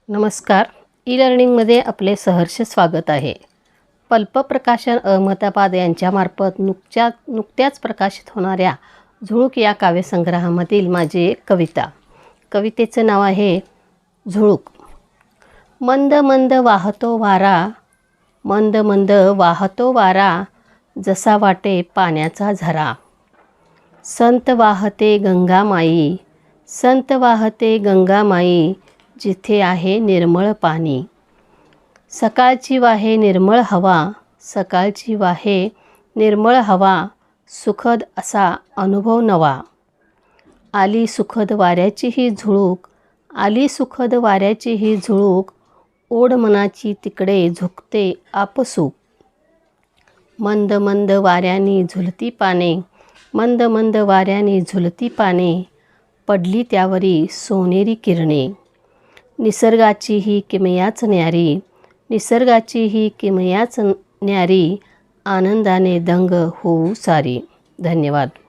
नमस्कार. ई-लर्निंगमध्ये आपले सहर्ष स्वागत आहे. पल्प प्रकाशन अहमदाबाद यांच्यामार्फत नुकत्याच प्रकाशित होणाऱ्या झुळूक या काव्यसंग्रहामधील माझी एक कविता. कवितेचं नाव आहे झुळूक. मंद मंद वाहतो वारा, मंद मंद वाहतो वारा, जसा वाटे पाण्याचा झरा. संत वाहते गंगामाई, संत वाहते गंगामाई, जिथे आहे निर्मळ पाणी. सकाळची वाहे निर्मळ हवा, सकाळची वाहे निर्मळ हवा, सुखद असा अनुभव नवा. आली सुखद वाऱ्याची ही झुळूक, आली सुखद वाऱ्याची ही झुळूक, ओढ मनाची तिकडे झुकते आपसूक. मंद मंद वाऱ्यानी झुलती पाने, मंद मंद वाऱ्यानी झुलती पाने, पडली त्यावरी सोनेरी किरणे. निसर्गाची ही किमयाच न्यारी, निसर्गाची ही किमयाच न्यारी, आनंदाने दंग होऊ सारी. धन्यवाद.